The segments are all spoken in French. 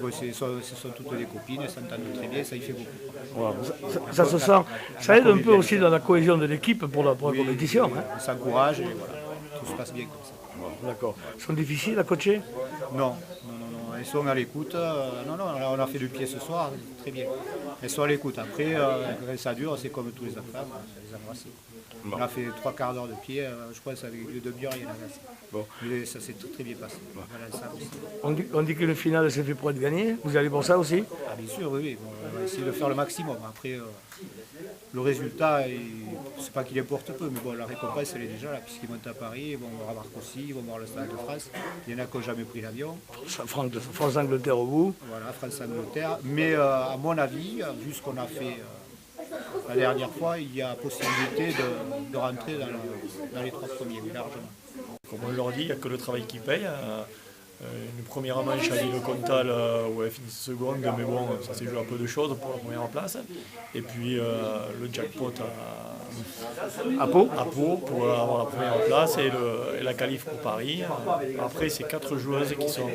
Bon, ce sont toutes des copines, elles s'entendent très bien, ça y fait beaucoup. Voilà. Ça se sent. Ça aide un peu aussi dans la cohésion de l'équipe pour la compétition. Hein. On s'encourage et voilà, tout se passe bien comme ça. D'accord. Ils sont difficiles à coacher? Non, elles sont à l'écoute. Non, là, on a fait le pied ce soir, très bien. Elles sont à l'écoute. Après, quand ça dure, c'est comme tous les enfants, les embrasser. Bon. On a fait 3/4 d'heure de pied, je crois que avec une demi-heure, il y en a assez. Bon. Mais ça s'est très bien passé. Bon. Voilà, on dit que le final s'est fait pour être gagné. Vous allez pour ça aussi? Ah, bien sûr, oui. Bon, on va essayer de faire le maximum. Après, le résultat, c'est pas qu'il importe peu, mais bon, la récompense, elle est déjà là, puisqu'ils montent à Paris, ils vont voir Marcoussis, ils vont voir le Stade de France. Il y en a qui n'ont jamais pris l'avion. France-Angleterre au bout. Voilà, France-Angleterre. Mais à mon avis, vu ce qu'on a fait la dernière fois, il y a possibilité de rentrer dans les 3 premiers, oui, largement. Comme on leur dit, il n'y a que le travail qui paye. Une première manche à Lille-Comtal où elle finit seconde, mais bon, ça s'est joué à peu de choses pour la première place. Et puis le jackpot à Pau pour avoir la première place et la qualif pour Paris. Après, c'est 4 joueuses qui sont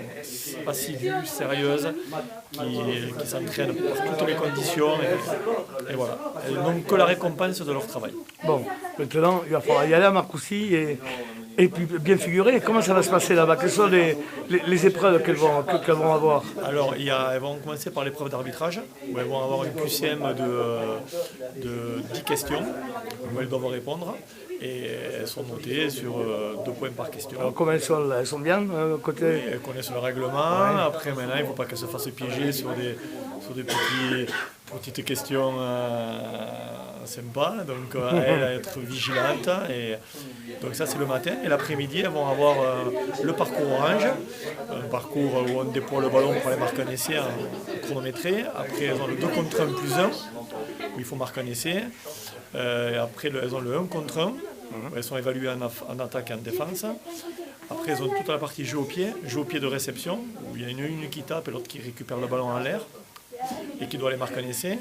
assidues, sérieuses, qui s'entraînent par toutes les conditions et voilà. Elles n'ont que la récompense de leur travail. Bon, maintenant, il va falloir y aller à Marcoussis et puis bien figurer. Comment ça va se passer là-bas? Quelles sont les épreuves qu'elles vont avoir? Alors, elles vont commencer par l'épreuve d'arbitrage, où elles vont avoir une QCM de 10 questions, où elles doivent répondre. Et elles sont notées sur 2 points par question. Alors, comment elles sont bien côté... Oui, elles connaissent le règlement. Ouais. Après, maintenant, il ne faut pas qu'elles se fassent piéger sur des petites questions sympas. Donc, elles à être vigilantes. Et donc, ça, c'est le matin. Et l'après-midi, elles vont avoir le parcours orange, un parcours où on déploie le ballon pour aller marquer un essai chronométré. Après, elles ont le 2 contre 1 plus 1, où il faut marquer un essai. Après, elles ont le 1 contre 1, où elles sont évaluées en attaque et en défense. Après, elles ont toute la partie jeu au pied de réception, où il y a une qui tape et l'autre qui récupère le ballon en l'air et qui doit aller marquer un essai.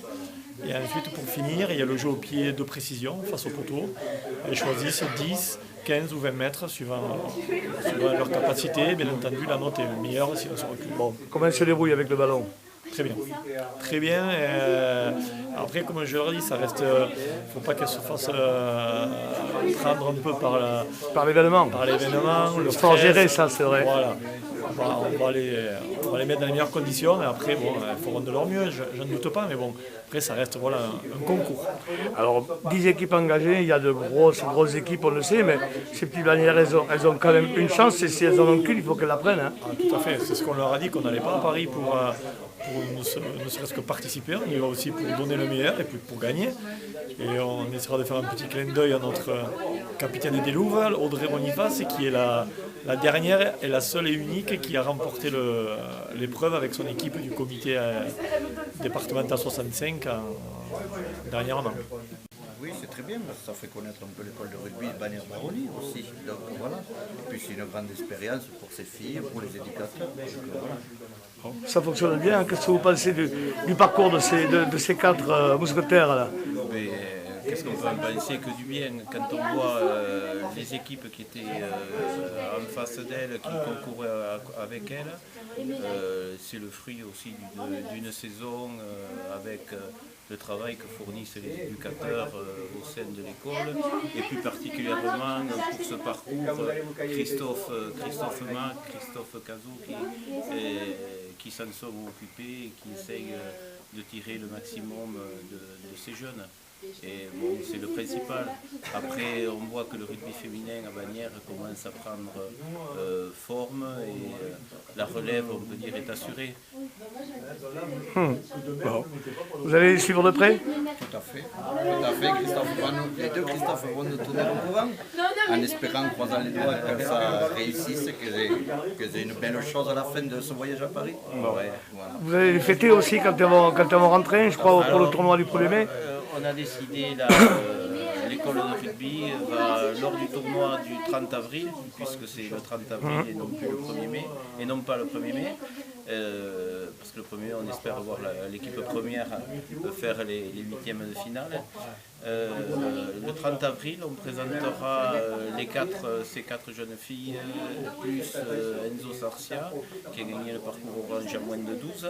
Et ensuite, pour finir, il y a le jeu au pied de précision face au poteau. Elles choisissent 10, 15 ou 20 mètres suivant leur capacité. Bien entendu, la note est meilleure si on se recule. Bon, comment elles se débrouillent avec le ballon? Très bien. Très bien. Après, comme je leur dis, ça reste. Il ne faut pas qu'elles se fassent prendre un peu par l'événement. Le sport géré, ça, c'est vrai. Voilà. On va les mettre dans les meilleures conditions. Et après, bon, elles feront de leur mieux, j'en doute pas. Mais bon, après, ça reste voilà, un concours. Alors, 10 équipes engagées, il y a de grosses équipes, on le sait, mais ces petites bannières, elles ont quand même une chance. Et si elles en ont qu'une, il faut qu'elles la prennent. Hein. Ah, tout à fait. C'est ce qu'on leur a dit, qu'on n'allait pas à Paris pour ne serait-ce que participer. On y va aussi pour donner le meilleur et puis pour gagner. Et on essaiera de faire un petit clin d'œil à notre capitaine des Louves, Audrey Boniface, qui est la dernière et la seule et unique qui a remporté l'épreuve avec son équipe du comité départemental 65 dernièrement. Oui, c'est très bien, parce que ça fait connaître un peu l'école de rugby Bannière Baronnie aussi. Donc voilà. Et puis c'est une grande expérience pour ces filles, pour les éducateurs. Donc, ça fonctionne bien. Qu'est-ce que vous pensez du parcours de ces 4 mousquetaires là? Mais, qu'est-ce qu'on peut en penser que du bien quand on voit les équipes qui étaient en face d'elles, qui concouraient avec elles. C'est le fruit aussi d'une saison avec le travail que fournissent les éducateurs au sein de l'école et plus particulièrement pour ce parcours Christophe Mac, Christophe Cazot qui s'en sont occupés et qui essayent de tirer le maximum de ces jeunes. Et bon, c'est le principal. Après, on voit que le rugby féminin à Bagnères commence à prendre forme et la relève, on peut dire, est assurée. Bon. Vous allez les suivre de près? tout à fait. Les 2 Christophe vont nous tenir au courant, en espérant, croisant les doigts, que ça réussisse, que c'est une belle chose à la fin de ce voyage à Paris. Ouais, voilà. Vous allez les fêter aussi quand elles vont rentrer, je crois, pour le tournoi du 1er mai? On a décidé, l'école de rugby va, lors du tournoi du 30 avril, puisque c'est le 30 avril et non plus le 1er mai, et non pas le 1er mai, parce que le 1er mai, on espère voir l'équipe première faire les 8e de finale. Le 30 avril, on présentera ces quatre jeunes filles, plus Enzo Sarcia, qui a gagné le parcours orange en moins de 12.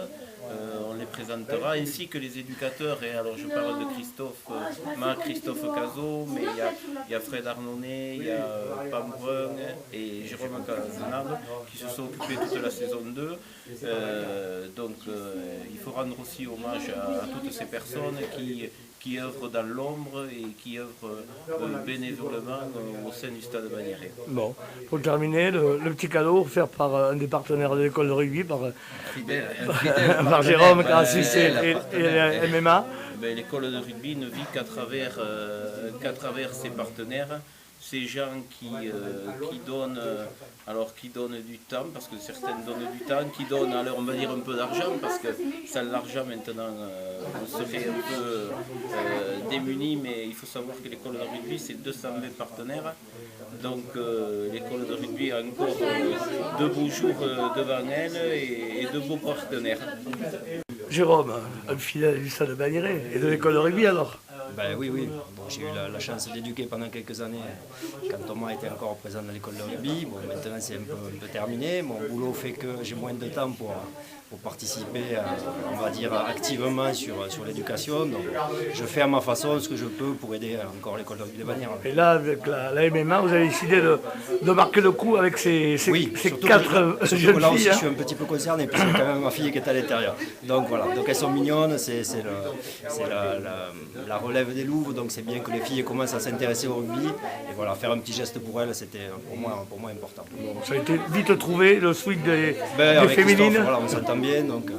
On les présentera, ainsi que les éducateurs. Et alors je parle de Christophe Cazot, mais il y a Fred Arnonnet, il y a Pam Brun et Jérôme Cazenave qui se sont occupés toute la saison 2. Donc il faut rendre aussi hommage à toutes ces personnes qui œuvrent dans l'ombre et qui œuvrent bénévolement au sein du Stade Bagnéret. Bon, pour terminer, le petit cadeau offert par un des partenaires de l'école de rugby, par Jérôme Carassus et MMA. L'école de rugby ne vit qu'à travers ses partenaires, ces gens qui donnent du temps, parce que certaines donnent du temps, qui donnent, alors on va dire un peu d'argent, parce que sans l'argent maintenant on serait un peu démunis, mais il faut savoir que l'école de rugby c'est 220 partenaires, donc l'école de rugby a encore de beaux jours devant elle et de beaux partenaires. Jérôme, un fidèle du Stade Bagnéret et de l'école de rugby alors? Ben oui. Bon, j'ai eu la chance d'éduquer pendant quelques années quand Thomas était encore présent dans l'école de rugby. Bon, maintenant c'est un peu terminé. Mon boulot fait que j'ai moins de temps pour participer, on va dire, activement sur l'éducation. Donc je fais à ma façon ce que je peux pour aider encore l'école de rugby de Bagnères. Et là, avec la MMA, vous avez décidé de marquer le coup avec ces quatre jeunes là filles. Aussi, je suis un petit peu concerné, parce que c'est quand même ma fille qui est à l'intérieur. Donc voilà, donc elles sont mignonnes, c'est la relève des Louves, donc c'est bien que les filles commencent à s'intéresser au rugby. Et voilà, faire un petit geste pour elles, c'était pour moi important. Bon, ça a été vite trouvé, le swing des féminines. Voilà, on s'entend bien, donc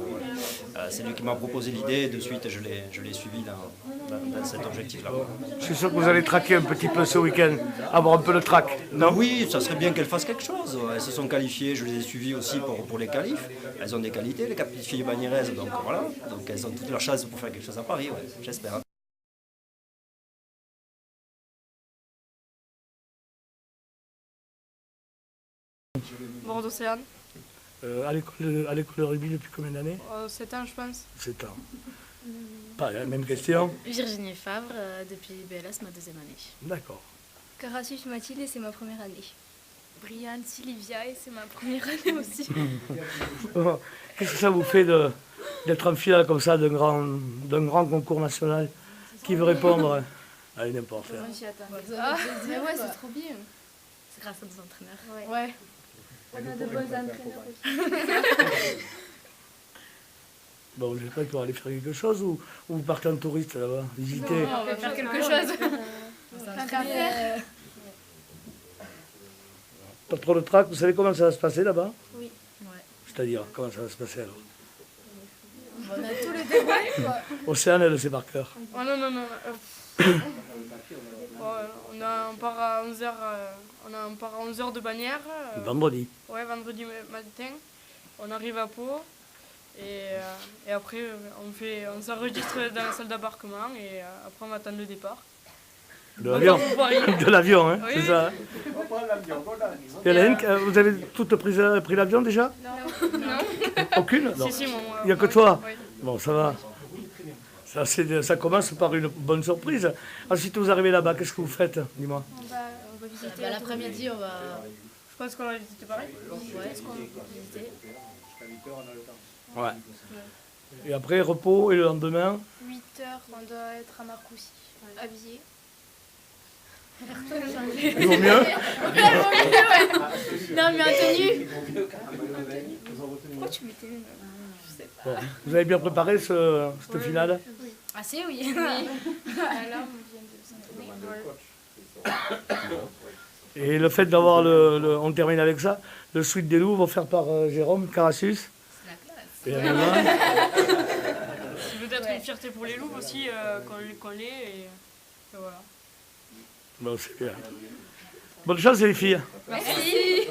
c'est lui qui m'a proposé l'idée, et de suite je l'ai suivi dans cet objectif-là. Je suis sûr que vous allez traquer un petit peu ce week-end, avoir un peu le track, non? Oui, ça serait bien qu'elles fassent quelque chose. Elles se sont qualifiées, je les ai suivies aussi pour les qualifs. Elles ont des qualités, les petites filles bagnéraises, donc voilà. Donc elles ont toutes leurs chances pour faire quelque chose à Paris, ouais, j'espère. Bon, d'Océane. À l'école de rugby depuis combien d'années? 7 ans, je pense. 7 ans. Pas la même question. Virginie Favre, depuis BLS, ma deuxième année. D'accord. Carassus Mathilde, et c'est ma première année. Brianne Sylvia, et c'est ma première année aussi. Qu'est-ce que ça vous fait d'être en finale comme ça d'un grand concours national? Qui veut répondre? Allez, n'importe. Mais ouais, c'est trop bien. C'est grâce à nos entraîneurs. Ouais. On a de bons entraîneurs aussi. Bon, j'espère qu'il va aller faire quelque chose ou vous partez en touriste là-bas, visiter? Non, on va faire quelque chose. Pas trop de trac, vous savez comment ça va se passer là-bas? Oui. Ouais. C'est-à-dire, comment ça va se passer alors? On a tous les détails, quoi. Océane, elle le sait par cœur. Oh non. On part à 11h, à 11h de Bagnères. Vendredi. Ouais, vendredi matin. On arrive à Pau. Et après, on s'enregistre dans la salle d'embarquement. Et après, on va attendre le départ. De l'avion. De l'avion, hein, oui, c'est ça. Hélène, vous avez toutes pris l'avion déjà? Non. Aucune? Non. Si, moi. Il n'y a que toi? Oui. Bon, ça va. Ça commence par une bonne surprise. Ensuite, vous arrivez là-bas, qu'est-ce que vous faites? Dis-moi. On va visiter. L'après-midi, on va... Je pense qu'on va visiter Paris. Ouais, on va visiter. Ouais. Et après, repos, et le lendemain? 8h, on doit être à Marcoussis, habillé. Il vaut mieux? Non, mais en tenue. Pourquoi tu mettais une... Bon. Vous avez bien préparé cette finale? Assez, oui. Alors, on vient de s'entraîner. Et le fait d'avoir on termine avec ça, le suite des Loups offert par Jérôme Carassus. C'est la classe. Et MMA. C'est peut-être une fierté pour les Loups aussi, qu'on l'ait. Et voilà. Bon, c'est bien. Bonne chance les filles. Merci.